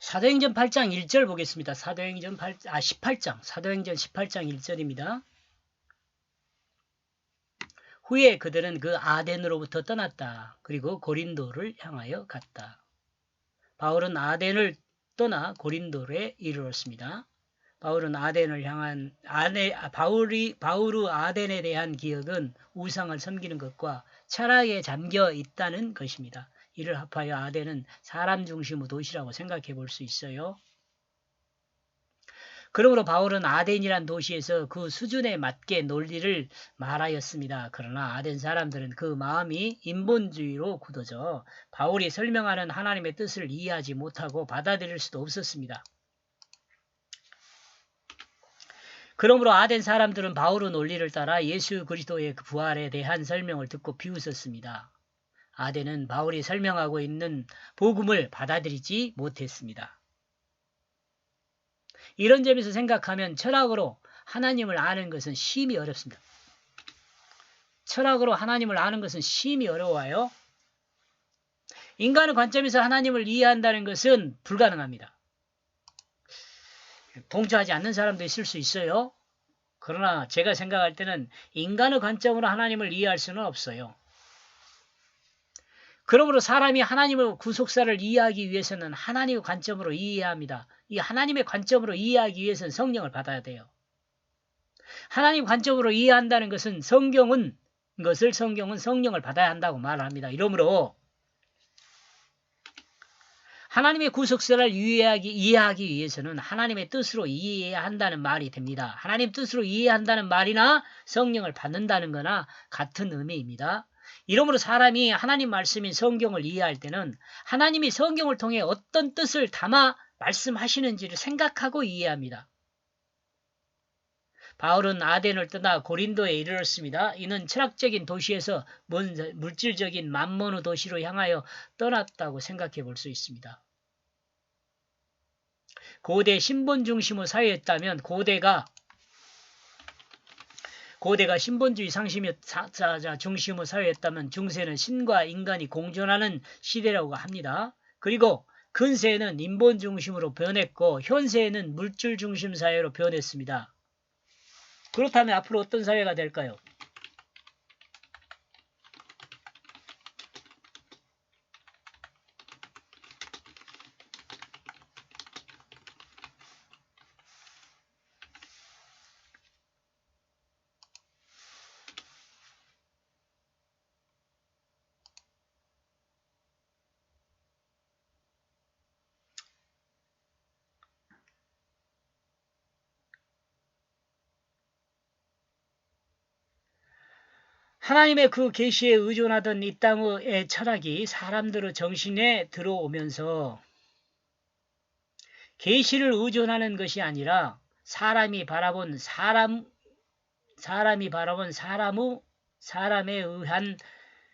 사도행전 8장 1절 보겠습니다. 사도행전 18장. 사도행전 18장 1절입니다. 후에 그들은 그 아덴으로부터 떠났다. 그리고 고린도를 향하여 갔다. 바울은 아덴을 떠나 고린도에 이르렀습니다. 바울은 아덴을 향한 바울의 아덴에 대한 기억은 우상을 섬기는 것과 철학에 잠겨 있다는 것입니다. 이를 합하여 아덴은 사람 중심의 도시라고 생각해 볼 수 있어요. 그러므로 바울은 아덴이란 도시에서 그 수준에 맞게 논리를 말하였습니다. 그러나 아덴 사람들은 그 마음이 인본주의로 굳어져 바울이 설명하는 하나님의 뜻을 이해하지 못하고 받아들일 수도 없었습니다. 그러므로 아덴 사람들은 바울의 논리를 따라 예수 그리스도의 부활에 대한 설명을 듣고 비웃었습니다. 아덴은 바울이 설명하고 있는 복음을 받아들이지 못했습니다. 이런 점에서 생각하면 철학으로 하나님을 아는 것은 심히 어렵습니다. 철학으로 하나님을 아는 것은 심히 어려워요. 인간의 관점에서 하나님을 이해한다는 것은 불가능합니다. 동조하지 않는 사람도 있을 수 있어요. 그러나 제가 생각할 때는 인간의 관점으로 하나님을 이해할 수는 없어요. 그러므로 사람이 하나님의 구속사를 이해하기 위해서는 하나님의 관점으로 이해해야 합니다. 이 하나님의 관점으로 이해하기 위해서는 성령을 받아야 돼요. 하나님 관점으로 이해한다는 것은 성경은 성령을 받아야 한다고 말합니다. 이러므로 하나님의 구속사를 이해하기 위해서는 하나님의 뜻으로 이해해야 한다는 말이 됩니다. 하나님 뜻으로 이해한다는 말이나 성령을 받는다는 거나 같은 의미입니다. 이러므로 사람이 하나님 말씀인 성경을 이해할 때는 하나님이 성경을 통해 어떤 뜻을 담아 말씀하시는지를 생각하고 이해합니다. 바울은 아덴을 떠나 고린도에 이르렀습니다. 이는 철학적인 도시에서 물질적인 만몬의 도시로 향하여 떠났다고 생각해 볼 수 있습니다. 고대 신본 중심의 사회였다면 고대가 신본주의 중심의 사회였다면 중세는 신과 인간이 공존하는 시대라고 합니다. 그리고 근세에는 인본 중심으로 변했고 현세에는 물질 중심 사회로 변했습니다. 그렇다면 앞으로 어떤 사회가 될까요? 하나님의 그 계시에 의존하던 이 땅의 철학이 사람들의 정신에 들어오면서 계시를 의존하는 것이 아니라 사람에 의한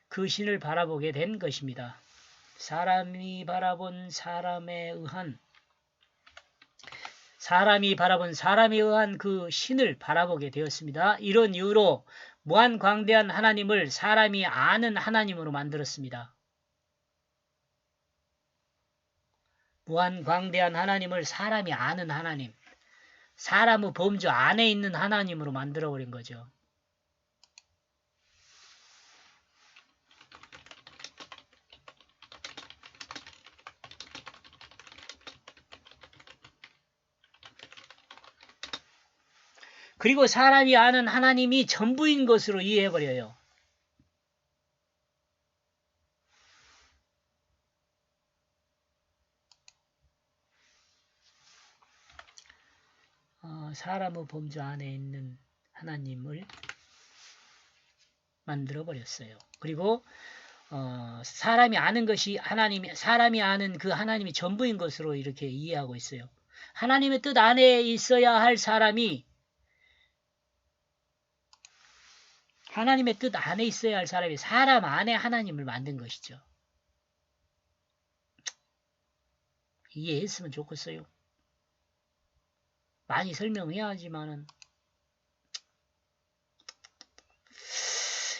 그 신을 바라보게 된 것입니다. 사람이 바라본 사람에 의한 그 신을 바라보게 되었습니다. 이런 이유로 무한광대한 하나님을 사람이 아는 하나님으로 만들었습니다. 무한광대한 하나님을 사람이 아는 하나님, 사람의 범주 안에 있는 하나님으로 만들어버린 거죠. 그리고 사람이 아는 하나님이 전부인 것으로 이해해버려요. 사람의 범주 안에 있는 하나님을 만들어버렸어요. 그리고 사람이 아는 것이 사람이 아는 그 하나님이 전부인 것으로 이렇게 이해하고 있어요. 하나님의 뜻 안에 있어야 할 사람이 하나님의 뜻 안에 있어야 할 사람이 사람 안에 하나님을 만든 것이죠. 이해했으면 좋겠어요. 많이 설명해야 하지만은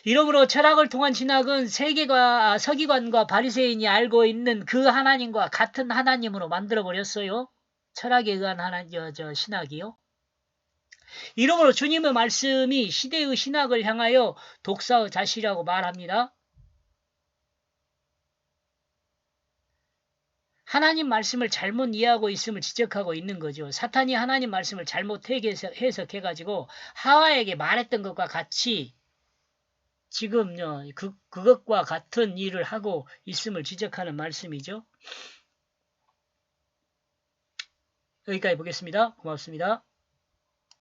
이러므로 철학을 통한 신학은 서기관과 바리새인이 알고 있는 그 하나님과 같은 하나님으로 만들어버렸어요. 철학에 의한 신학이요. 이러므로 주님의 말씀이 시대의 신학을 향하여 독사의 자시라고 말합니다. 하나님 말씀을 잘못 이해하고 있음을 지적하고 있는 거죠. 사탄이 하나님 말씀을 잘못 해석해가지고 하와에게 말했던 것과 같이 지금 그것과 같은 일을 하고 있음을 지적하는 말씀이죠. 여기까지 보겠습니다. 고맙습니다.